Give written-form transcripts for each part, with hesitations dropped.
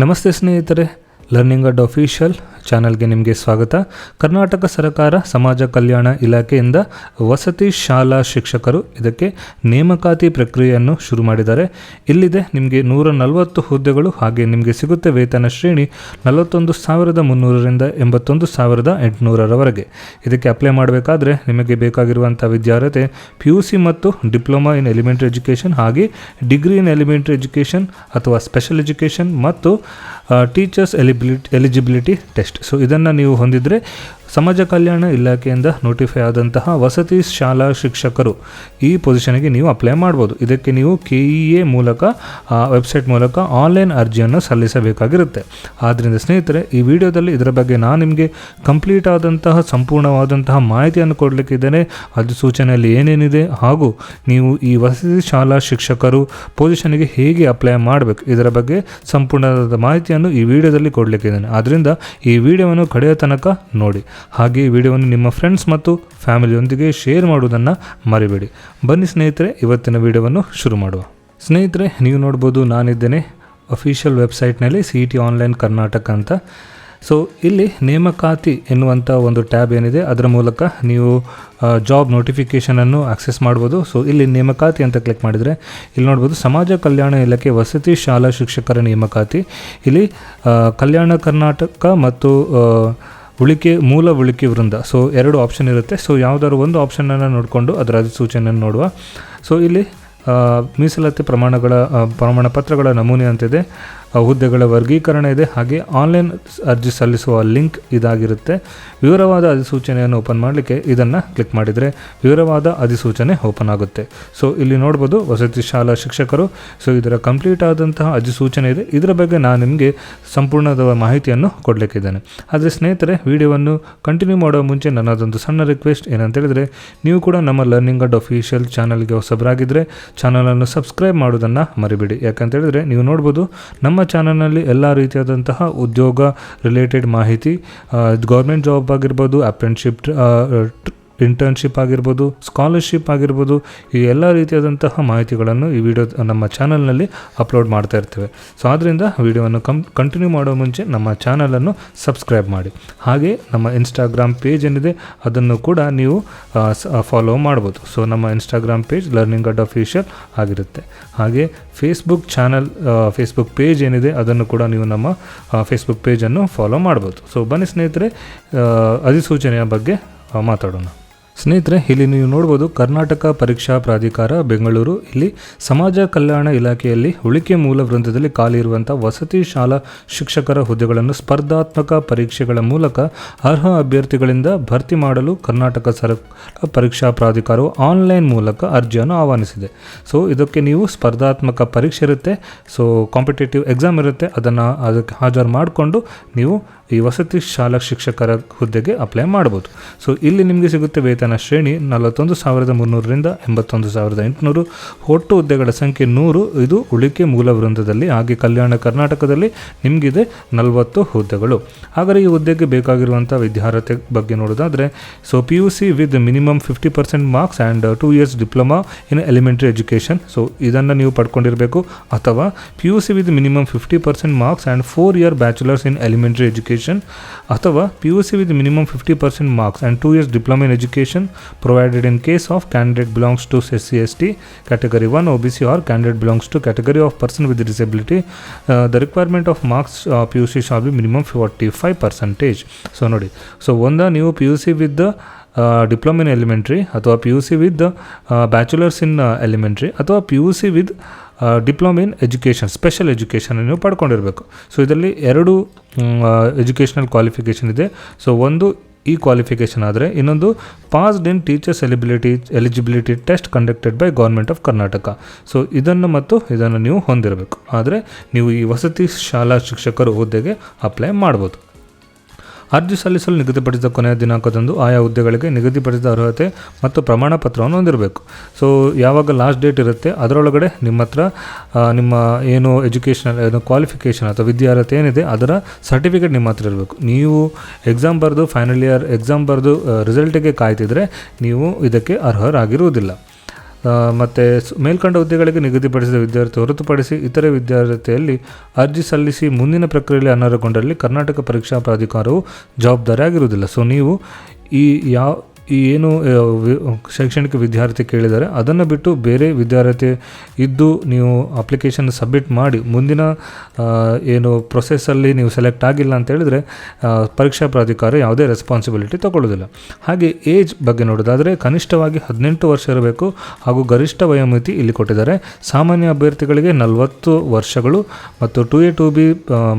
ನಮಸ್ತೆ ಸ್ನೇಹಿತರೆ, ಲರ್ನಿಂಗ್ ಅಡ್ ಅಫಿಷಿಯಲ್ ಚಾನಲ್ಗೆ ನಿಮಗೆ ಸ್ವಾಗತ. ಕರ್ನಾಟಕ ಸರ್ಕಾರ ಸಮಾಜ ಕಲ್ಯಾಣ ಇಲಾಖೆಯಿಂದ ವಸತಿ ಶಾಲಾ ಶಿಕ್ಷಕರು ಇದಕ್ಕೆ ನೇಮಕಾತಿ ಪ್ರಕ್ರಿಯೆಯನ್ನು ಶುರು ಮಾಡಿದ್ದಾರೆ. ಇಲ್ಲಿದೆ ನಿಮಗೆ 140 ಹುದ್ದೆಗಳು, ಹಾಗೆ ನಿಮಗೆ ಸಿಗುತ್ತೆ ವೇತನ ಶ್ರೇಣಿ 41,300ರಿಂದ 81,800ರವರೆಗೆ. ಇದಕ್ಕೆ ಅಪ್ಲೈ ಮಾಡಬೇಕಾದ್ರೆ ನಿಮಗೆ ಬೇಕಾಗಿರುವಂಥ ವಿದ್ಯಾರ್ಹತೆ PUC ಮತ್ತು ಡಿಪ್ಲೊಮಾ ಇನ್ ಎಲಿಮೆಂಟ್ರಿ ಎಜುಕೇಷನ್, ಹಾಗೆ ಡಿಗ್ರಿ ಇನ್ ಎಲಿಮೆಂಟ್ರಿ ಎಜುಕೇಷನ್ ಅಥವಾ ಸ್ಪೆಷಲ್ ಎಜುಕೇಷನ್ ಮತ್ತು ಟೀಚರ್ಸ್ ಎಲಿಜಿಬಿಲಿಟಿ ಟೆಸ್ಟ್. ಸೊ ಇದನ್ನು ನೀವು ಹೊಂದಿದರೆ ಸಮಾಜ ಕಲ್ಯಾಣ ಇಲಾಖೆಯಿಂದ ನೋಟಿಫೈ ಆದಂತಹ ವಸತಿ ಶಾಲಾ ಶಿಕ್ಷಕರು ಈ ಪೊಸಿಷನ್ಗೆ ನೀವು ಅಪ್ಲೈ ಮಾಡ್ಬೋದು. ಇದಕ್ಕೆ ನೀವು KEA ಮೂಲಕ ವೆಬ್ಸೈಟ್ ಮೂಲಕ ಆನ್ಲೈನ್ ಅರ್ಜಿಯನ್ನು ಸಲ್ಲಿಸಬೇಕಾಗಿರುತ್ತೆ. ಆದ್ದರಿಂದ ಸ್ನೇಹಿತರೆ, ಈ ವಿಡಿಯೋದಲ್ಲಿ ಇದರ ಬಗ್ಗೆ ನಾನು ನಿಮಗೆ ಕಂಪ್ಲೀಟ್ ಆದಂತಹ ಸಂಪೂರ್ಣವಾದಂತಹ ಮಾಹಿತಿಯನ್ನು ಕೊಡಲಿಕ್ಕಿದ್ದೇನೆ. ಅಧಿಸೂಚನೆಯಲ್ಲಿ ಏನೇನಿದೆ ಹಾಗೂ ನೀವು ಈ ವಸತಿ ಶಾಲಾ ಶಿಕ್ಷಕರು ಪೊಸಿಷನ್ಗೆ ಹೇಗೆ ಅಪ್ಲೈ ಮಾಡಬೇಕು ಇದರ ಬಗ್ಗೆ ಸಂಪೂರ್ಣವಾದ ಮಾಹಿತಿಯನ್ನು ಈ ವಿಡಿಯೋದಲ್ಲಿ ಕೊಡಲಿಕ್ಕಿದ್ದೇನೆ. ಆದ್ದರಿಂದ ಈ ವಿಡಿಯೋವನ್ನು ಕಡೆಯ ತನಕ ನೋಡಿ. ಹಾಗೆ ಈ ವಿಡಿಯೋವನ್ನು ನಿಮ್ಮ ಫ್ರೆಂಡ್ಸ್ ಮತ್ತು ಫ್ಯಾಮಿಲಿಯೊಂದಿಗೆ ಶೇರ್ ಮಾಡುವುದನ್ನು ಮರಿಬೇಡಿ. ಬನ್ನಿ ಸ್ನೇಹಿತರೆ, ಇವತ್ತಿನ ವಿಡಿಯೋವನ್ನು ಶುರು ಮಾಡುವ. ಸ್ನೇಹಿತರೆ, ನೀವು ನೋಡ್ಬೋದು, ನಾನಿದ್ದೇನೆ ಅಫಿಷಿಯಲ್ ವೆಬ್ಸೈಟ್ನಲ್ಲಿ CET ಆನ್ಲೈನ್ ಕರ್ನಾಟಕ ಅಂತ. ಸೊ ಇಲ್ಲಿ ನೇಮಕಾತಿ ಎನ್ನುವಂಥ ಒಂದು ಟ್ಯಾಬ್ ಏನಿದೆ ಅದರ ಮೂಲಕ ನೀವು ಜಾಬ್ ನೋಟಿಫಿಕೇಷನನ್ನು ಆಕ್ಸೆಸ್ ಮಾಡ್ಬೋದು. ಸೊ ಇಲ್ಲಿ ನೇಮಕಾತಿ ಅಂತ ಕ್ಲಿಕ್ ಮಾಡಿದರೆ ಇಲ್ಲಿ ನೋಡ್ಬೋದು ಸಮಾಜ ಕಲ್ಯಾಣ ಇಲಾಖೆ ವಸತಿ ಶಾಲಾ ಶಿಕ್ಷಕರ ನೇಮಕಾತಿ. ಇಲ್ಲಿ ಕಲ್ಯಾಣ ಕರ್ನಾಟಕ ಮತ್ತು ಮೂಲ ಉಳಿಕೆ ವೃಂದ, ಸೊ 2 ಆಪ್ಷನ್ ಇರುತ್ತೆ. ಸೊ ಯಾವುದಾದ್ರು ಒಂದು ಆಪ್ಷನನ್ನು ನೋಡಿಕೊಂಡು ಅದರ ಅಧಿಸೂಚನೆಯನ್ನು ನೋಡುವ. ಸೊ ಇಲ್ಲಿ ಮೀಸಲಾತಿ ಪ್ರಮಾಣ ಪತ್ರಗಳ ನಮೂನೆ ಅಂತಿದೆ, ಹುದ್ದೆಗಳ ವರ್ಗೀಕರಣ ಇದೆ, ಹಾಗೆ ಆನ್ಲೈನ್ ಅರ್ಜಿ ಸಲ್ಲಿಸುವ ಲಿಂಕ್ ಇದಾಗಿರುತ್ತೆ. ವಿವರವಾದ ಅಧಿಸೂಚನೆಯನ್ನು ಓಪನ್ ಮಾಡಲಿಕ್ಕೆ ಇದನ್ನು ಕ್ಲಿಕ್ ಮಾಡಿದರೆ ವಿವರವಾದ ಅಧಿಸೂಚನೆ ಓಪನ್ ಆಗುತ್ತೆ. ಸೊ ಇಲ್ಲಿ ನೋಡ್ಬೋದು ವಸತಿ ಶಾಲಾ ಶಿಕ್ಷಕರು. ಸೊ ಇದರ ಕಂಪ್ಲೀಟ್ ಆದಂತಹ ಅಧಿಸೂಚನೆ ಇದೆ. ಇದರ ಬಗ್ಗೆ ನಾನು ನಿಮಗೆ ಸಂಪೂರ್ಣದ ಮಾಹಿತಿಯನ್ನು ಕೊಡಲಿಕ್ಕಿದ್ದೇನೆ. ಆದರೆ ಸ್ನೇಹಿತರೆ, ವಿಡಿಯೋವನ್ನು ಕಂಟಿನ್ಯೂ ಮಾಡೋ ಮುಂಚೆ ನನ್ನದೊಂದು ಸಣ್ಣ ರಿಕ್ವೆಸ್ಟ್ ಏನಂತ ಹೇಳಿದರೆ, ನೀವು ಕೂಡ ನಮ್ಮ ಲರ್ನಿಂಗ್ ಅಡ್ ಅಫಿಷಿಯಲ್ ಚಾನಲ್ಗೆ ಹೊಸಬರಾಗಿದ್ದರೆ ಚಾನಲನ್ನು ಸಬ್ಸ್ಕ್ರೈಬ್ ಮಾಡೋದನ್ನು ಮರಿಬೇಡಿ. ಯಾಕಂತ ಹೇಳಿದರೆ ನೀವು ನೋಡ್ಬೋದು ನಮ್ಮ ಚಾನಲ್ನಲ್ಲಿ ಎಲ್ಲ ರೀತಿಯಾದಂತಹ ಉದ್ಯೋಗ ರಿಲೇಟೆಡ್ ಮಾಹಿತಿ, ಗೌರ್ಮೆಂಟ್ ಜಾಬ್ ಆಗಿರ್ಬೋದು, ಅಪ್ರೆಂಟಿಸ್ಶಿಪ್, ಇಂಟರ್ನ್ಶಿಪ್ ಆಗಿರ್ಬೋದು, ಸ್ಕಾಲರ್ಶಿಪ್ ಆಗಿರ್ಬೋದು, ಈ ಎಲ್ಲ ರೀತಿಯಾದಂತಹ ಮಾಹಿತಿಗಳನ್ನು ಈ ವಿಡಿಯೋ ನಮ್ಮ ಚಾನಲ್ನಲ್ಲಿ ಅಪ್ಲೋಡ್ ಮಾಡ್ತಾ ಇರ್ತೇವೆ. ಸೊ ಆದ್ದರಿಂದ ವಿಡಿಯೋವನ್ನು ಕಂಟಿನ್ಯೂ ಮಾಡೋ ಮುಂಚೆ ನಮ್ಮ ಚಾನಲನ್ನು ಸಬ್ಸ್ಕ್ರೈಬ್ ಮಾಡಿ. ಹಾಗೆ ನಮ್ಮ ಇನ್ಸ್ಟಾಗ್ರಾಮ್ ಪೇಜ್ ಏನಿದೆ ಅದನ್ನು ಕೂಡ ನೀವು ಫಾಲೋ ಮಾಡ್ಬೋದು. ಸೊ ನಮ್ಮ ಇನ್ಸ್ಟಾಗ್ರಾಮ್ ಪೇಜ್ ಲರ್ನಿಂಗ್ ಅಡ್ ಅಫಿಷಿಯಲ್ ಆಗಿರುತ್ತೆ. ಹಾಗೆ ಫೇಸ್ಬುಕ್ ಪೇಜ್ ಏನಿದೆ ಅದನ್ನು ಕೂಡ ನೀವು ನಮ್ಮ ಫೇಸ್ಬುಕ್ ಪೇಜನ್ನು ಫಾಲೋ ಮಾಡ್ಬೋದು. ಸೊ ಬನ್ನಿ ಸ್ನೇಹಿತರೆ, ಅಧಿಸೂಚನೆಯ ಬಗ್ಗೆ ಮಾತಾಡೋಣ. ಸ್ನೇಹಿತರೆ, ಇಲ್ಲಿ ನೀವು ನೋಡ್ಬೋದು ಕರ್ನಾಟಕ ಪರೀಕ್ಷಾ ಪ್ರಾಧಿಕಾರ ಬೆಂಗಳೂರು, ಇಲ್ಲಿ ಸಮಾಜ ಕಲ್ಯಾಣ ಇಲಾಖೆಯಲ್ಲಿ ಉಳಿಕೆ ಮೂಲ ವೃಂದದಲ್ಲಿ ಖಾಲಿ ಇರುವಂಥ ವಸತಿ ಶಾಲಾ ಶಿಕ್ಷಕರ ಹುದ್ದೆಗಳನ್ನು ಸ್ಪರ್ಧಾತ್ಮಕ ಪರೀಕ್ಷೆಗಳ ಮೂಲಕ ಅರ್ಹ ಅಭ್ಯರ್ಥಿಗಳಿಂದ ಭರ್ತಿ ಮಾಡಲು ಕರ್ನಾಟಕ ಸರ್ಕಾರ ಪರೀಕ್ಷಾ ಪ್ರಾಧಿಕಾರವು ಆನ್ಲೈನ್ ಮೂಲಕ ಅರ್ಜಿಯನ್ನು ಆಹ್ವಾನಿಸಿದೆ. ಸೊ ಇದಕ್ಕೆ ನೀವು ಸ್ಪರ್ಧಾತ್ಮಕ ಪರೀಕ್ಷೆ ಇರುತ್ತೆ, ಸೊ ಕಾಂಪಿಟೇಟಿವ್ ಎಕ್ಸಾಮ್ ಇರುತ್ತೆ, ಅದಕ್ಕೆ ಹಾಜರು ಮಾಡಿಕೊಂಡು ನೀವು ಈ ವಸತಿ ಶಾಲಾ ಶಿಕ್ಷಕರ ಹುದ್ದೆಗೆ ಅಪ್ಲೈ ಮಾಡ್ಬೋದು. ಸೊ ಇಲ್ಲಿ ನಿಮಗೆ ಸಿಗುತ್ತೆ ವೇತನ ಶ್ರೇಣಿ 41,300ರಿಂದ 81,800. ಒಟ್ಟು ಹುದ್ದೆಗಳ ಸಂಖ್ಯೆ 100. ಇದು ಉಳಿಕೆ ಮೂಲ ವೃಂದದಲ್ಲಿ. ಹಾಗೆ ಕಲ್ಯಾಣ ಕರ್ನಾಟಕದಲ್ಲಿ ನಿಮಗಿದೆ 40 ಹುದ್ದೆಗಳು. ಹಾಗಾದರೆ ಈ ಹುದ್ದೆಗೆ ಬೇಕಾಗಿರುವಂಥ ವಿದ್ಯಾರ್ಹತೆ ಬಗ್ಗೆ ನೋಡೋದಾದರೆ, so PUC with minimum 50% marks and 2 years diploma in elementary education. So ಇದನ್ನು ನೀವು ಪಡ್ಕೊಂಡಿರಬೇಕು. ಅಥವಾ PUC with minimum 50% marks and 4 year bachelors in elementary education, ಅಥವಾ PUC with minimum 50% marks and 2 years diploma in education provided in case of candidate belongs to SC/ST category 1 OBC or candidate belongs to category of person with disability. The requirement of marks PUC shall be minimum 45%. So ನೋಡಿ, so ನೀವು PUC with the diploma in elementary, ಅಥವಾ PUC with bachelors in elementary, ಅಥವಾ PUC with diploma in education special education ನೀವು ಪಡ್ಕೊಂಡಿರಬೇಕು. So ಇದರಲ್ಲಿ 2 educational qualification ಇದೆ. So ಒಂದು ಈ qualification ಆದರೆ ಇನ್ನೊಂದು passed in teachers eligibility test conducted by government of Karnataka. So ಇದನ್ನು ನೀವು ಹೊಂದಿರಬೇಕು. ಆದರೆ ನೀವು ಈ ವಸತಿ ಶಾಲಾ ಶಿಕ್ಷಕರು ಹುದ್ದೆಗೆ ಅಪ್ಲೈ ಮಾಡ್ಬೋದು. ಅರ್ಜಿ ಸಲ್ಲಿಸಲು ನಿಗದಿಪಡಿಸಿದ ಕೊನೆಯ ದಿನಾಂಕದಂದು ಆಯಾ ಹುದ್ದೆಗಳಿಗೆ ನಿಗದಿಪಡಿಸಿದ ಅರ್ಹತೆ ಮತ್ತು ಪ್ರಮಾಣ ಪತ್ರವನ್ನು ಹೊಂದಿರಬೇಕು. ಸೊ ಯಾವಾಗ ಲಾಸ್ಟ್ ಡೇಟ್ ಇರುತ್ತೆ ಅದರೊಳಗಡೆ ನಿಮ್ಮ ಹತ್ರ ನಿಮ್ಮ ಏನು ಕ್ವಾಲಿಫಿಕೇಷನ್ ಅಥವಾ ವಿದ್ಯಾರ್ಹತೆ ಏನಿದೆ ಅದರ ಸರ್ಟಿಫಿಕೇಟ್ ನಿಮ್ಮ ಹತ್ರ ಇರಬೇಕು. ನೀವು ಎಕ್ಸಾಮ್ ಬರೆದು ಫೈನಲ್ ಇಯರ್ ಎಕ್ಸಾಮ್ ಬರೆದು ರಿಸಲ್ಟಿಗೆ ಕಾಯ್ತಿದ್ರೆ ನೀವು ಇದಕ್ಕೆ ಅರ್ಹರಾಗಿರುವುದಿಲ್ಲ. ಮತ್ತು ಮೇಲ್ಕಂಡ ಹುದ್ದೆಗಳಿಗೆ ನಿಗದಿಪಡಿಸಿದ ವಿದ್ಯಾರ್ಥಿ ಹೊರತುಪಡಿಸಿ ಇತರೆ ವಿದ್ಯಾರ್ಥಿಯಲ್ಲಿ ಅರ್ಜಿ ಸಲ್ಲಿಸಿ ಮುಂದಿನ ಪ್ರಕ್ರಿಯೆಯಲ್ಲಿ ಅನರ್ಹಗೊಂಡಲ್ಲಿ ಕರ್ನಾಟಕ ಪರೀಕ್ಷಾ ಪ್ರಾಧಿಕಾರವು ಜವಾಬ್ದಾರಿಯಾಗಿರುವುದಿಲ್ಲ. ಸೊ ನೀವು ಏನು ಶೈಕ್ಷಣಿಕ ವಿದ್ಯಾರ್ಥಿ ಕೇಳಿದರೆ ಅದನ್ನು ಬಿಟ್ಟು ಬೇರೆ ವಿದ್ಯಾರ್ಥಿ ಇದ್ದು ನೀವು ಅಪ್ಲಿಕೇಶನ್ ಸಬ್ಮಿಟ್ ಮಾಡಿ ಮುಂದಿನ ಏನು ಪ್ರೊಸೆಸ್ಸಲ್ಲಿ ನೀವು ಸೆಲೆಕ್ಟ್ ಆಗಿಲ್ಲ ಅಂತ ಹೇಳಿದರೆ ಪರೀಕ್ಷಾ ಪ್ರಾಧಿಕಾರ ಯಾವುದೇ ರೆಸ್ಪಾನ್ಸಿಬಿಲಿಟಿ ತಗೊಳ್ಳೋದಿಲ್ಲ. ಹಾಗೆ ಏಜ್ ಬಗ್ಗೆ ನೋಡೋದಾದರೆ ಕನಿಷ್ಠವಾಗಿ 18 ವರ್ಷ ಇರಬೇಕು ಹಾಗೂ ಗರಿಷ್ಠ ವಯೋಮಿತಿ ಇಲ್ಲಿ ಕೊಟ್ಟಿದ್ದಾರೆ. ಸಾಮಾನ್ಯ ಅಭ್ಯರ್ಥಿಗಳಿಗೆ 40 ವರ್ಷಗಳು ಮತ್ತು 2A 2B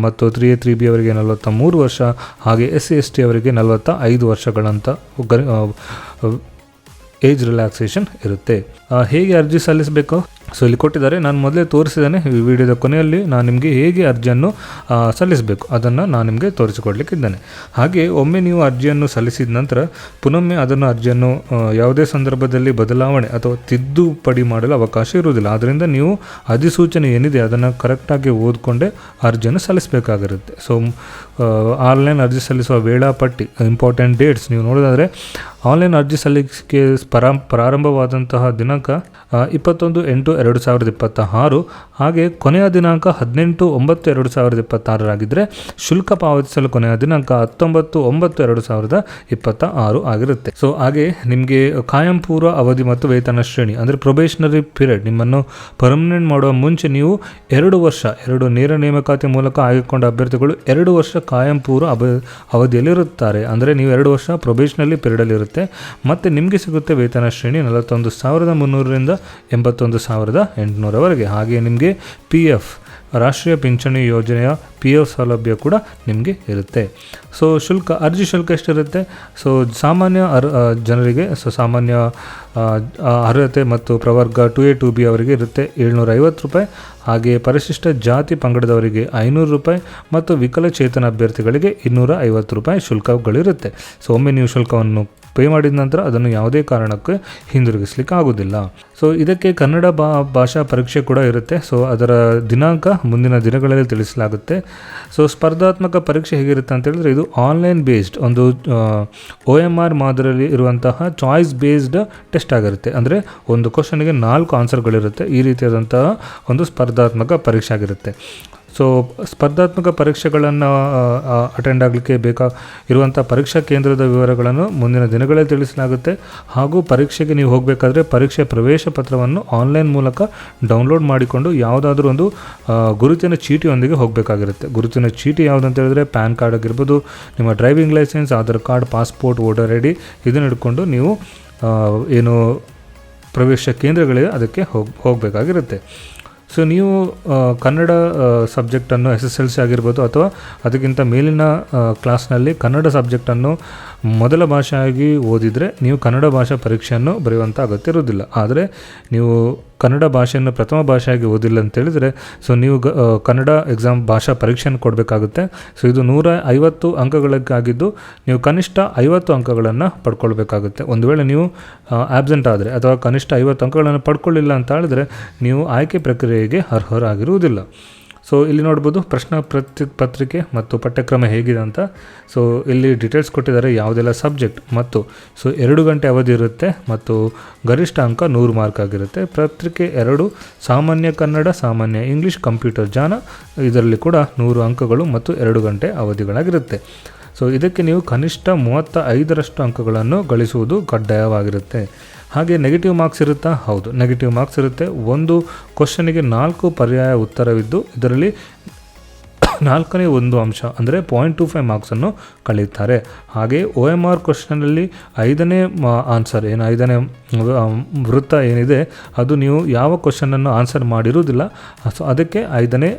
ಮತ್ತು 3A 3B ಅವರಿಗೆ 43 ವರ್ಷ, ಹಾಗೆ SC ST ಅವರಿಗೆ 45 ವರ್ಷಗಳಂತ ಏಜ್ ರಿಲ್ಯಾಕ್ಸೇಷನ್ ಇರುತ್ತೆ. ಹೇಗೆ ಅರ್ಜಿ ಸಲ್ಲಿಸಬೇಕು? ಸೊ ಇಲ್ಲಿ ಕೊಟ್ಟಿದ್ದಾರೆ, ನಾನು ಮೊದಲೇ ತೋರಿಸಿದ್ದೇನೆ ಈ ವಿಡಿಯೋದ ಕೊನೆಯಲ್ಲಿ. ನಾನು ನಿಮಗೆ ಹೇಗೆ ಅರ್ಜಿಯನ್ನು ಸಲ್ಲಿಸಬೇಕು ಅದನ್ನು ನಾನು ನಿಮಗೆ ತೋರಿಸಿಕೊಡ್ಲಿಕ್ಕಿದ್ದೇನೆ. ಹಾಗೆ ಒಮ್ಮೆ ನೀವು ಅರ್ಜಿಯನ್ನು ಸಲ್ಲಿಸಿದ ನಂತರ ಪುನೊಮ್ಮೆ ಅದನ್ನು ಅರ್ಜಿಯನ್ನು ಯಾವುದೇ ಸಂದರ್ಭದಲ್ಲಿ ಬದಲಾವಣೆ ಅಥವಾ ತಿದ್ದುಪಡಿ ಮಾಡಲು ಅವಕಾಶ ಇರುವುದಿಲ್ಲ. ಆದ್ದರಿಂದ ನೀವು ಅಧಿಸೂಚನೆ ಏನಿದೆ ಅದನ್ನು ಕರೆಕ್ಟಾಗಿ ಓದಿಕೊಂಡೇ ಅರ್ಜಿಯನ್ನು ಸಲ್ಲಿಸಬೇಕಾಗಿರುತ್ತೆ. ಸೊ ಆನ್ಲೈನ್ ಅರ್ಜಿ ಸಲ್ಲಿಸುವ ವೇಳಾಪಟ್ಟಿ, ಇಂಪಾರ್ಟೆಂಟ್ ಡೇಟ್ಸ್ ನೀವು ನೋಡೋದಾದರೆ ಆನ್ಲೈನ್ ಅರ್ಜಿ ಸಲ್ಲಿಕೆ ಪ್ರಾರಂಭವಾದಂತಹ ದಿನಾಂಕ 21/8/2026, ಹಾಗೆ ಕೊನೆಯ ದಿನಾಂಕ 18/9/2026 ಶುಲ್ಕ ಪಾವತಿಸಲು ಕೊನೆಯ ದಿನಾಂಕ 19/9/2026 ಆಗಿರುತ್ತೆ. ಸೊ ಹಾಗೆ ನಿಮಗೆ ಕಾಯಂ ಪೂರ್ವ ಅವಧಿ ಮತ್ತು ವೇತನ ಶ್ರೇಣಿ ಅಂದರೆ ಪ್ರೊಬೇಷನರಿ ಪೀರಿಯಡ್, ನಿಮ್ಮನ್ನು ಪರ್ಮನೆಂಟ್ ಮಾಡುವ ಮುಂಚೆ ನೀವು 2 ವರ್ಷ ನೇರ ನೇಮಕಾತಿ ಮೂಲಕ ಆಯ್ಕೆಗೊಂಡ ಅಭ್ಯರ್ಥಿಗಳು 2 ವರ್ಷ ಕಾಯಂ ಪೂರ್ವ ಅವಧಿಯಲ್ಲಿ ಇರುತ್ತಾರೆ. ಅಂದರೆ ನೀವು 2 ವರ್ಷ ಪ್ರೊಬೇಷನರಿ ಪೀರಿಯಡಲ್ಲಿ ಇರುತ್ತೆ. ಮತ್ತು ನಿಮಗೆ ಸಿಗುತ್ತೆ ವೇತನ ಶ್ರೇಣಿ 41,300ರಿಂದ 81,800ವರೆಗೆ. ಹಾಗೆ ನಿಮಗೆ PF ರಾಷ್ಟ್ರೀಯ ಪಿಂಚಣಿ ಯೋಜನೆಯ PF ಸೌಲಭ್ಯ ಕೂಡ ನಿಮಗೆ ಇರುತ್ತೆ. ಸೊ ಅರ್ಜಿ ಶುಲ್ಕ ಎಷ್ಟಿರುತ್ತೆ? ಸೊ ಸಾಮಾನ್ಯ ಜನರಿಗೆ ಸಾಮಾನ್ಯ ಅರ್ಹತೆ ಮತ್ತು ಪ್ರವರ್ಗ 2A 2B ಅವರಿಗೆ ಇರುತ್ತೆ 750 ರೂಪಾಯಿ, ಹಾಗೆ ಪರಿಶಿಷ್ಟ ಜಾತಿ ಪಂಗಡದವರಿಗೆ 500 ರೂಪಾಯಿ ಮತ್ತು ವಿಕಲಚೇತನ ಅಭ್ಯರ್ಥಿಗಳಿಗೆ 250 ರೂಪಾಯಿ ಶುಲ್ಕಗಳಿರುತ್ತೆ. ಸೊ ಒಮ್ಮೆ ನೀವು ಶುಲ್ಕವನ್ನು ಪೇ ಮಾಡಿದ ನಂತರ ಅದನ್ನು ಯಾವುದೇ ಕಾರಣಕ್ಕೆ ಹಿಂದಿರುಗಿಸ್ಲಿಕ್ಕೆ ಆಗೋದಿಲ್ಲ. ಸೊ ಇದಕ್ಕೆ ಕನ್ನಡ ಭಾಷಾ ಪರೀಕ್ಷೆ ಕೂಡ ಇರುತ್ತೆ. ಸೊ ಅದರ ದಿನಾಂಕ ಮುಂದಿನ ದಿನಗಳಲ್ಲಿ ತಿಳಿಸಲಾಗುತ್ತೆ. ಸೊ ಸ್ಪರ್ಧಾತ್ಮಕ ಪರೀಕ್ಷೆ ಹೇಗಿರುತ್ತೆ ಅಂತ ಹೇಳಿದ್ರೆ ಇದು ಆನ್ಲೈನ್ ಬೇಸ್ಡ್ ಒಂದು OMR ಮಾದರಿಯಲ್ಲಿ ಇರುವಂತಹ ಚಾಯ್ಸ್ ಬೇಸ್ಡ್ ಟೆಸ್ಟ್ ಆಗಿರುತ್ತೆ. ಅಂದರೆ ಒಂದು ಕ್ವಶನ್ಗೆ 4 ಆನ್ಸರ್ಗಳಿರುತ್ತೆ. ಈ ರೀತಿಯಾದಂತಹ ಒಂದು ಸ್ಪರ್ಧಾತ್ಮಕ ಪರೀಕ್ಷೆ ಆಗಿರುತ್ತೆ. ಸೊ ಸ್ಪರ್ಧಾತ್ಮಕ ಪರೀಕ್ಷೆಗಳನ್ನು ಅಟೆಂಡ್ ಆಗಲಿಕ್ಕೆ ಇರುವಂಥ ಪರೀಕ್ಷಾ ಕೇಂದ್ರದ ವಿವರಗಳನ್ನು ಮುಂದಿನ ದಿನಗಳಲ್ಲಿ ತಿಳಿಸಲಾಗುತ್ತೆ. ಹಾಗೂ ಪರೀಕ್ಷೆಗೆ ನೀವು ಹೋಗಬೇಕಾದ್ರೆ ಪರೀಕ್ಷೆ ಪ್ರವೇಶ ಪತ್ರವನ್ನು ಆನ್ಲೈನ್ ಮೂಲಕ ಡೌನ್ಲೋಡ್ ಮಾಡಿಕೊಂಡು ಯಾವುದಾದ್ರೂ ಒಂದು ಗುರುತಿನ ಚೀಟಿಯೊಂದಿಗೆ ಹೋಗಬೇಕಾಗಿರುತ್ತೆ. ಗುರುತಿನ ಚೀಟಿ ಯಾವುದಂತ ಹೇಳಿದ್ರೆ ಪ್ಯಾನ್ ಕಾರ್ಡ್ ಆಗಿರ್ಬೋದು, ನಿಮ್ಮ driving licence, Aadhaar card, passport, voter ID ಇದನ್ನು ಹಿಡ್ಕೊಂಡು ನೀವು ಏನು ಪ್ರವೇಶ ಕೇಂದ್ರಗಳಿಗೆ ಅದಕ್ಕೆ ಹೋಗಬೇಕಾಗಿರುತ್ತೆ. ಸೊ ನೀವು ಕನ್ನಡ ಸಬ್ಜೆಕ್ಟನ್ನು SSLC ಆಗಿರ್ಬೋದು ಅಥವಾ ಅದಕ್ಕಿಂತ ಮೇಲಿನ ಕ್ಲಾಸ್ನಲ್ಲಿ ಕನ್ನಡ ಸಬ್ಜೆಕ್ಟನ್ನು ಮೊದಲ ಭಾಷೆಯಾಗಿ ಓದಿದರೆ ನೀವು ಕನ್ನಡ ಭಾಷಾ ಪರೀಕ್ಷೆಯನ್ನು ಬರೆಯುವಂಥ ಅಗತ್ಯ ಇರೋದಿಲ್ಲ. ಆದರೆ ನೀವು ಕನ್ನಡ ಭಾಷೆಯನ್ನು ಪ್ರಥಮ ಭಾಷೆಯಾಗಿ ಓದಿಲ್ಲ ಅಂತೇಳಿದರೆ ಸೊ ನೀವು ಕನ್ನಡ ಎಕ್ಸಾಮ್ ಭಾಷಾ ಪರೀಕ್ಷೆಯನ್ನು ಕೊಡಬೇಕಾಗುತ್ತೆ. ಸೊ ಇದು 150 ಅಂಕಗಳಿಗಾಗಿದ್ದು ನೀವು ಕನಿಷ್ಠ 50 ಅಂಕಗಳನ್ನು ಪಡ್ಕೊಳ್ಬೇಕಾಗುತ್ತೆ. ಒಂದು ವೇಳೆ ನೀವು ಆಬ್ಸೆಂಟ್ ಆದರೆ ಅಥವಾ ಕನಿಷ್ಠ 50 ಅಂಕಗಳನ್ನು ಪಡ್ಕೊಳ್ಳಿಲ್ಲ ಅಂತ ಹೇಳಿದ್ರೆ ನೀವು ಆಯ್ಕೆ ಪ್ರಕ್ರಿಯೆಗೆ ಅರ್ಹರಾಗಿರುವುದಿಲ್ಲ. ಸೊ ಇಲ್ಲಿ ನೋಡ್ಬೋದು ಪ್ರಶ್ನೆ ಪತ್ರಿಕೆ ಮತ್ತು ಪಠ್ಯಕ್ರಮ ಹೇಗಿದೆ ಅಂತ. ಸೊ ಇಲ್ಲಿ ಡೀಟೇಲ್ಸ್ ಕೊಟ್ಟಿದ್ದಾರೆ ಯಾವುದೆಲ್ಲ ಸಬ್ಜೆಕ್ಟ್ ಮತ್ತು ಸೊ 2 ಗಂಟೆ ಅವಧಿ ಇರುತ್ತೆ ಮತ್ತು ಗರಿಷ್ಠ ಅಂಕ 100 ಮಾರ್ಕ್ ಆಗಿರುತ್ತೆ. ಪತ್ರಿಕೆ 2 ಸಾಮಾನ್ಯ ಕನ್ನಡ, ಸಾಮಾನ್ಯ ಇಂಗ್ಲೀಷ್, ಕಂಪ್ಯೂಟರ್ ಜ್ಞಾನ ಇದರಲ್ಲಿ ಕೂಡ 100 ಅಂಕಗಳು ಮತ್ತು 2 ಗಂಟೆ ಅವಧಿಗಳಾಗಿರುತ್ತೆ. ಸೊ ಇದಕ್ಕೆ ನೀವು ಕನಿಷ್ಠ 35ರಷ್ಟು ಅಂಕಗಳನ್ನು ಗಳಿಸುವುದು ಕಡ್ಡಾಯವಾಗಿರುತ್ತೆ. ಹಾಗೆ ನೆಗೆಟಿವ್ ಮಾರ್ಕ್ಸ್ ಇರುತ್ತಾ? ಹೌದು, ನೆಗೆಟಿವ್ ಮಾರ್ಕ್ಸ್ ಇರುತ್ತೆ. ಒಂದು ಕ್ವಶನಿಗೆ 4 ಪರ್ಯಾಯ ಉತ್ತರವಿದ್ದು ಇದರಲ್ಲಿ 4ನೇ ಒಂದು ಅಂಶ ಅಂದರೆ 0.25 ಮಾರ್ಕ್ಸನ್ನು ಕಳೆಯುತ್ತಾರೆ. ಹಾಗೆ OMR ಕ್ವಶನಲ್ಲಿ 5ನೇ ಆನ್ಸರ್ ಏನು 5ನೇ ವೃತ್ತ ಏನಿದೆ ಅದು ನೀವು ಯಾವ ಕ್ವಶನನ್ನು ಆನ್ಸರ್ ಮಾಡಿರುವುದಿಲ್ಲ, ಸೊ ಅದಕ್ಕೆ 5ನೇ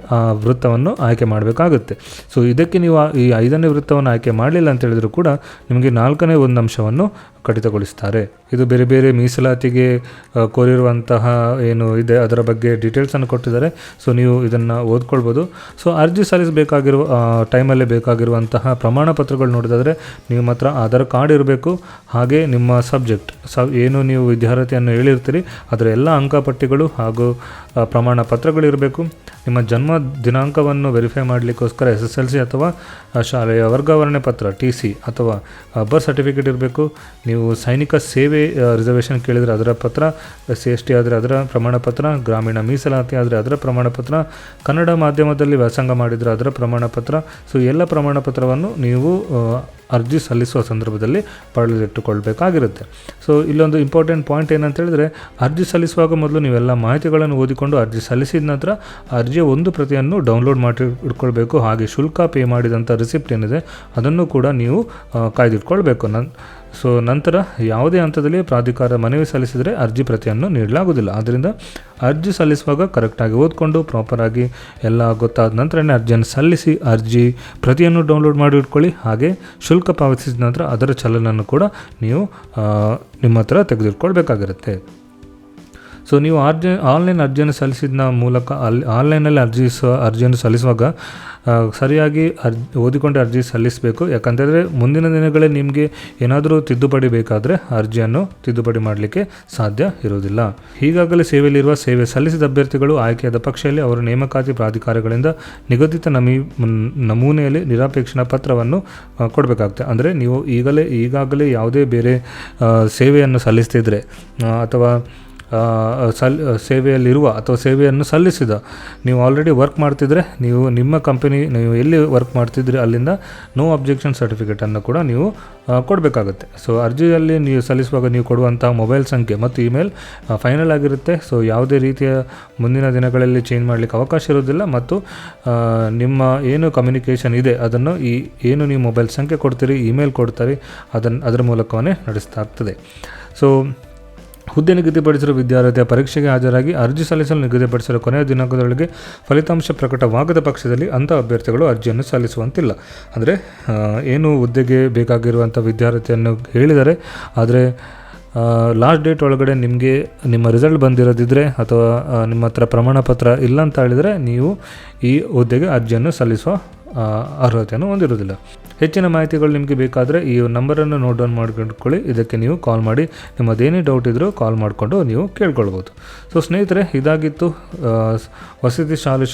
ವೃತ್ತವನ್ನು ಆಯ್ಕೆ ಮಾಡಬೇಕಾಗುತ್ತೆ. ಸೊ ಇದಕ್ಕೆ ನೀವು ಈ 5ನೇ ವೃತ್ತವನ್ನು ಆಯ್ಕೆ ಮಾಡಲಿಲ್ಲ ಅಂತ ಹೇಳಿದರೂ ಕೂಡ ನಿಮಗೆ 4ನೇ ಒಂದು ಅಂಶವನ್ನು ಕಡಿತಗೊಳಿಸ್ತಾರೆ. ಇದು ಬೇರೆ ಬೇರೆ ಮೀಸಲಾತಿಗೆ ಕೋರಿರುವಂತಹ ಏನು ಇದೆ ಅದರ ಬಗ್ಗೆ ಡೀಟೇಲ್ಸನ್ನು ಕೊಟ್ಟಿದ್ದಾರೆ. ಸೊ ನೀವು ಇದನ್ನು ಓದ್ಕೊಳ್ಬೋದು. ಸೊ ಅರ್ಜಿ ಸಲ್ಲಿಸಬೇಕಾಗಿರುವ ಟೈಮಲ್ಲೇ ಬೇಕಾಗಿರುವಂತಹ ಪ್ರಮಾಣ ಪತ್ರಗಳು ನೋಡಿದಾದರೆ ನಿಮ್ಮ ಹತ್ರ ಆಧಾರ್ ಕಾರ್ಡ್ ಇರಬೇಕು. ಹಾಗೆ ನಿಮ್ಮ ಸಬ್ಜೆಕ್ಟ್ ಏನು ನೀವು ವಿದ್ಯಾರ್ಥಿಯನ್ನು ಹೇಳಿರ್ತೀರಿ ಅದರ ಎಲ್ಲ ಅಂಕಪಟ್ಟಿಗಳು ಹಾಗೂ ಪ್ರಮಾಣ ಪತ್ರಗಳಿರಬೇಕು. ನಿಮ್ಮ ಜನ್ಮ ದಿನಾಂಕವನ್ನು ವೆರಿಫೈ ಮಾಡಲಿಕ್ಕೋಸ್ಕರ SSLC ಅಥವಾ ಶಾಲೆಯ ವರ್ಗಾವಣೆ ಪತ್ರ TC ಅಥವಾ ಬರ್ತ್ ಸರ್ಟಿಫಿಕೇಟ್ ಇರಬೇಕು. ನೀವು ಸೈನಿಕ ಸೇವೆ ರಿಸರ್ವೇಷನ್ ಕೇಳಿದರೆ ಅದರ ಪತ್ರ, SC/ST ಆದರೆ ಅದರ ಪ್ರಮಾಣಪತ್ರ, ಗ್ರಾಮೀಣ ಮೀಸಲಾತಿ ಆದರೆ ಅದರ ಪ್ರಮಾಣಪತ್ರ, ಕನ್ನಡ ಮಾಧ್ಯಮದಲ್ಲಿ ವ್ಯಾಸಂಗ ಮಾಡಿದರೆ ಅದರ ಪ್ರಮಾಣಪತ್ರ. ಸೊ ಎಲ್ಲ ಪ್ರಮಾಣಪತ್ರವನ್ನು ನೀವು ಅರ್ಜಿ ಸಲ್ಲಿಸುವ ಸಂದರ್ಭದಲ್ಲಿ ಪಡೆದಿಟ್ಟುಕೊಳ್ಬೇಕಾಗಿರುತ್ತೆ. ಸೊ ಇಲ್ಲೊಂದು ಇಂಪಾರ್ಟೆಂಟ್ ಪಾಯಿಂಟ್ ಏನಂತ ಹೇಳಿದ್ರೆ, ಅರ್ಜಿ ಸಲ್ಲಿಸುವಾಗ ಮೊದಲು ನೀವೆಲ್ಲ ಮಾಹಿತಿಗಳನ್ನು ಓದಿಕೊಂಡು ಅರ್ಜಿ ಸಲ್ಲಿಸಿದ ನಂತರ ಅರ್ಜಿಯ ಒಂದು ಪ್ರತಿಯನ್ನು ಡೌನ್ಲೋಡ್ ಮಾಡಿ ಇಟ್ಕೊಳ್ಬೇಕು. ಹಾಗೆ ಶುಲ್ಕ ಪೇ ಮಾಡಿದಂಥ ರಿಸಿಪ್ಟ್ ಏನಿದೆ ಅದನ್ನು ಕೂಡ ನೀವು ಕಾಯ್ದಿಟ್ಕೊಳ್ಬೇಕು. ಸೊ ನಂತರ ಯಾವುದೇ ಹಂತದಲ್ಲಿ ಪ್ರಾಧಿಕಾರ ಮನವಿ ಸಲ್ಲಿಸಿದರೆ ಅರ್ಜಿ ಪ್ರತಿಯನ್ನು ನೀಡಲಾಗುವುದಿಲ್ಲ. ಆದ್ದರಿಂದ ಅರ್ಜಿ ಸಲ್ಲಿಸುವಾಗ ಕರೆಕ್ಟಾಗಿ ಓದ್ಕೊಂಡು ಪ್ರಾಪರಾಗಿ ಎಲ್ಲ ಗೊತ್ತಾದ ನಂತರನೇ ಅರ್ಜಿಯನ್ನು ಸಲ್ಲಿಸಿ ಅರ್ಜಿ ಪ್ರತಿಯನ್ನು ಡೌನ್ಲೋಡ್ ಮಾಡಿ ಇಟ್ಕೊಳ್ಳಿ. ಹಾಗೆ ಶುಲ್ಕ ಪಾವತಿಸಿದ ನಂತರ ಅದರ ಚಲನನ್ನು ಕೂಡ ನೀವು ನಿಮ್ಮ ಹತ್ರ ತೆಗೆದಿಟ್ಕೊಳ್ಬೇಕಾಗಿರುತ್ತೆ. ಸೊ ನೀವು ಆನ್ಲೈನ್ ಅರ್ಜಿಯನ್ನು ಸಲ್ಲಿಸಿದ ಮೂಲಕ ಆನ್ಲೈನಲ್ಲಿ ಅರ್ಜಿಯನ್ನು ಸಲ್ಲಿಸುವಾಗ ಸರಿಯಾಗಿ ಓದಿಕೊಂಡು ಅರ್ಜಿ ಸಲ್ಲಿಸಬೇಕು. ಯಾಕಂತಂದರೆ ಮುಂದಿನ ದಿನಗಳೇ ನಿಮಗೆ ಏನಾದರೂ ತಿದ್ದುಪಡಿ ಬೇಕಾದರೆ ಅರ್ಜಿಯನ್ನು ತಿದ್ದುಪಡಿ ಮಾಡಲಿಕ್ಕೆ ಸಾಧ್ಯ ಇರುವುದಿಲ್ಲ. ಈಗಾಗಲೇ ಸೇವೆಯಲ್ಲಿರುವ ಸೇವೆ ಸಲ್ಲಿಸಿದ ಅಭ್ಯರ್ಥಿಗಳು ಆಯ್ಕೆಯಾದ ಪಕ್ಷದಲ್ಲಿ ಅವರ ನೇಮಕಾತಿ ಪ್ರಾಧಿಕಾರಗಳಿಂದ ನಿಗದಿತ ನಮೂನೆಯಲ್ಲಿ ನಿರಾಪೇಕ್ಷಣಾ ಪತ್ರವನ್ನು ಕೊಡಬೇಕಾಗುತ್ತೆ. ಅಂದರೆ ನೀವು ಈಗಾಗಲೇ ಯಾವುದೇ ಬೇರೆ ಸೇವೆಯನ್ನು ಸಲ್ಲಿಸ್ತಿದ್ರೆ ಅಥವಾ ಸೇವೆಯಲ್ಲಿರುವ ಅಥವಾ ಸೇವೆಯನ್ನು ಸಲ್ಲಿಸಿದ ನೀವು ಆಲ್ರೆಡಿ ವರ್ಕ್ ಮಾಡ್ತಿದ್ರೆ, ನಿಮ್ಮ ಕಂಪನಿ ನೀವು ಎಲ್ಲಿ ವರ್ಕ್ ಮಾಡ್ತಿದ್ರಿ ಅಲ್ಲಿಂದ ನೋ ಅಬ್ಜೆಕ್ಷನ್ ಸರ್ಟಿಫಿಕೇಟನ್ನು ಕೂಡ ನೀವು ಕೊಡಬೇಕಾಗುತ್ತೆ. ಸೊ ಅರ್ಜಿಯಲ್ಲಿ ನೀವು ಸಲ್ಲಿಸುವಾಗ ನೀವು ಕೊಡುವಂಥ ಮೊಬೈಲ್ ಸಂಖ್ಯೆ ಮತ್ತು ಇಮೇಲ್ ಫೈನಲ್ ಆಗಿರುತ್ತೆ. ಸೊ ಯಾವುದೇ ರೀತಿಯ ಮುಂದಿನ ದಿನಗಳಲ್ಲಿ ಚೇಂಜ್ ಮಾಡಲಿಕ್ಕೆ ಅವಕಾಶ ಇರೋದಿಲ್ಲ. ಮತ್ತು ನಿಮ್ಮ ಏನು ಕಮ್ಯುನಿಕೇಷನ್ ಇದೆ ಅದನ್ನು ಏನು ನೀವು ಮೊಬೈಲ್ ಸಂಖ್ಯೆ ಕೊಡ್ತೀರಿ, ಇಮೇಲ್ ಕೊಡ್ತಾರೆ, ಅದರ ಮೂಲಕವೇ ನಡೆಸಲಾಗ್ತದೆ. ಸೊ ಹುದ್ದೆ ನಿಗದಿಪಡಿಸಿರುವ ವಿದ್ಯಾರ್ಥಿಯ ಪರೀಕ್ಷೆಗೆ ಹಾಜರಾಗಿ ಅರ್ಜಿ ಸಲ್ಲಿಸಲು ನಿಗದಿಪಡಿಸಿರುವ ಕೊನೆಯ ದಿನಾಂಕದೊಳಗೆ ಫಲಿತಾಂಶ ಪ್ರಕಟವಾಗದ ಪಕ್ಷದಲ್ಲಿ ಅಂಥ ಅಭ್ಯರ್ಥಿಗಳು ಅರ್ಜಿಯನ್ನು ಸಲ್ಲಿಸುವಂತಿಲ್ಲ. ಅಂದರೆ ಏನು ಹುದ್ದೆಗೆ ಬೇಕಾಗಿರುವಂಥ ವಿದ್ಯಾರ್ಥಿಯನ್ನು ಹೇಳಿದರೆ, ಆದರೆ ಲಾಸ್ಟ್ ಡೇಟ್ ಒಳಗಡೆ ನಿಮ್ಮ ರಿಸಲ್ಟ್ ಬಂದಿರೋದಿದ್ದರೆ ಅಥವಾ ನಿಮ್ಮ ಹತ್ರ ಪ್ರಮಾಣ ಪತ್ರ ಇಲ್ಲ ಅಂತ ಹೇಳಿದರೆ ನೀವು ಈ ಹುದ್ದೆಗೆ ಅರ್ಜಿಯನ್ನು ಸಲ್ಲಿಸುವ ಅರ್ಹತೆಯನ್ನು ಹೊಂದಿರುವುದಿಲ್ಲ. ಹೆಚ್ಚಿನ ಮಾಹಿತಿಗಳು ನಿಮಗೆ ಬೇಕಾದರೆ ಈ ನಂಬರನ್ನು ನೋಟ್ ಡೌನ್ ಮಾಡ್ಕೊಳ್ಳಿ. ಇದಕ್ಕೆ ನೀವು ಕಾಲ್ ಮಾಡಿ ನಿಮ್ಮದೇನೇ ಡೌಟ್ ಇದ್ದರೂ ಕಾಲ್ ಮಾಡಿಕೊಂಡು ನೀವು ಕೇಳ್ಕೊಳ್ಬೋದು. ಸೊ ಸ್ನೇಹಿತರೆ, ಇದಾಗಿತ್ತು ವಸತಿ ಶಾಲೆ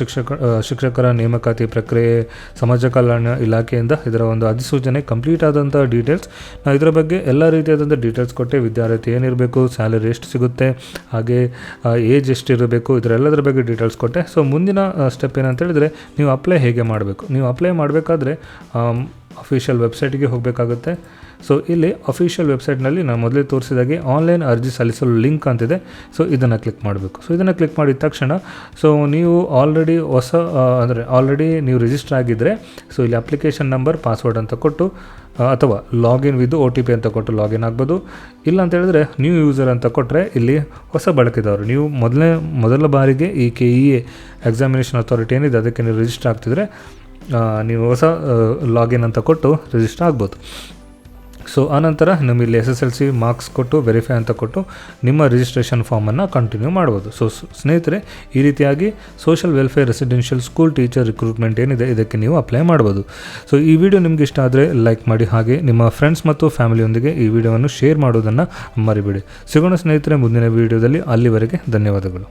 ಶಿಕ್ಷಕರ ನೇಮಕಾತಿ ಪ್ರಕ್ರಿಯೆ ಸಮಾಜ ಕಲ್ಯಾಣ ಇಲಾಖೆಯಿಂದ ಇದರ ಒಂದು ಅಧಿಸೂಚನೆ ಕಂಪ್ಲೀಟ್ ಆದಂಥ ಡೀಟೇಲ್ಸ್. ನಾವು ಇದರ ಬಗ್ಗೆ ಎಲ್ಲ ರೀತಿಯಾದಂಥ ಡೀಟೇಲ್ಸ್ ಕೊಟ್ಟೆ. ವಿದ್ಯಾರ್ಥಿ ಏನಿರಬೇಕು, ಸ್ಯಾಲರಿ ಎಷ್ಟು ಸಿಗುತ್ತೆ, ಹಾಗೆ ಏಜ್ ಎಷ್ಟಿರಬೇಕು, ಇದರೆಲ್ಲದರ ಬಗ್ಗೆ ಡೀಟೇಲ್ಸ್ ಕೊಟ್ಟೆ. ಸೊ ಮುಂದಿನ ಸ್ಟೆಪ್ ಏನಂತ ಹೇಳಿದರೆ, ನೀವು ಅಪ್ಲೈ ಹೇಗೆ ಮಾಡಬೇಕು. ನೀವು ಅಪ್ಲೈ ಮಾಡಬೇಕಾದ್ರೆ ಅಫಿಷಿಯಲ್ ವೆಬ್ಸೈಟಿಗೆ ಹೋಗಬೇಕಾಗುತ್ತೆ. ಸೊ ಇಲ್ಲಿ ಅಫಿಷಿಯಲ್ ವೆಬ್ಸೈಟ್ನಲ್ಲಿ ನಾನು ಮೊದಲೇ ತೋರಿಸಿದಾಗೆ ಆನ್ಲೈನ್ ಅರ್ಜಿ ಸಲ್ಲಿಸಲು ಲಿಂಕ್ ಅಂತಿದೆ. ಸೊ ಇದನ್ನು ಕ್ಲಿಕ್ ಮಾಡಬೇಕು. ಸೊ ಇದನ್ನು ಕ್ಲಿಕ್ ಮಾಡಿದ ತಕ್ಷಣ ಸೊ ನೀವು ಆಲ್ರೆಡಿ ನೀವು ರಿಜಿಸ್ಟರ್ ಆಗಿದ್ದರೆ ಸೊ ಇಲ್ಲಿ ಅಪ್ಲಿಕೇಶನ್ ನಂಬರ್, ಪಾಸ್ವರ್ಡ್ ಅಂತ ಕೊಟ್ಟು ಅಥವಾ ಲಾಗಿನ್ ವಿತ್ OTP ಅಂತ ಕೊಟ್ಟು ಲಾಗಿನ್ ಆಗ್ಬೋದು. ಇಲ್ಲ ಅಂತ ಹೇಳಿದ್ರೆ ನ್ಯೂ ಯೂಸರ್ ಅಂತ ಕೊಟ್ಟರೆ ಇಲ್ಲಿ ಹೊಸ ಬಳಕೆದಾರರು, ನೀವು ಮೊದಲ ಬಾರಿಗೆ ಈ KEA ಎಕ್ಸಾಮಿನೇಷನ್ ಅಥಾರಿಟಿ ಏನಿದೆ ಅದಕ್ಕೆ ನೀವು ರಿಜಿಸ್ಟರ್ ಆಗ್ತಿದ್ರೆ ನೀವು ಹೊಸ ಲಾಗಿನ್ ಅಂತ ಕೊಟ್ಟು ರಿಜಿಸ್ಟರ್ ಆಗ್ಬೋದು. ಸೊ ಆನಂತರ ನಮ್ಮಲ್ಲಿ SSLC ಮಾರ್ಕ್ಸ್ ಕೊಟ್ಟು ವೆರಿಫೈ ಅಂತ ಕೊಟ್ಟು ನಿಮ್ಮ ರಿಜಿಸ್ಟ್ರೇಷನ್ ಫಾರ್ಮನ್ನು ಕಂಟಿನ್ಯೂ ಮಾಡ್ಬೋದು. ಸೊ ಸ್ನೇಹಿತರೆ, ಈ ರೀತಿಯಾಗಿ social welfare residential school teacher recruitment ಏನಿದೆ ಇದಕ್ಕೆ ನೀವು ಅಪ್ಲೈ ಮಾಡ್ಬೋದು. ಸೊ ಈ ವಿಡಿಯೋ ನಿಮ್ಗೆ ಇಷ್ಟ ಆದರೆ ಲೈಕ್ ಮಾಡಿ, ಹಾಗೆ ನಿಮ್ಮ ಫ್ರೆಂಡ್ಸ್ ಮತ್ತು ಫ್ಯಾಮಿಲಿಯೊಂದಿಗೆ ಈ ವಿಡಿಯೋವನ್ನು ಶೇರ್ ಮಾಡೋದನ್ನು ಮರಿಬೇಡಿ. ಸಿಗೋಣ ಸ್ನೇಹಿತರೆ ಮುಂದಿನ ವಿಡಿಯೋದಲ್ಲಿ. ಅಲ್ಲಿವರೆಗೆ ಧನ್ಯವಾದಗಳು.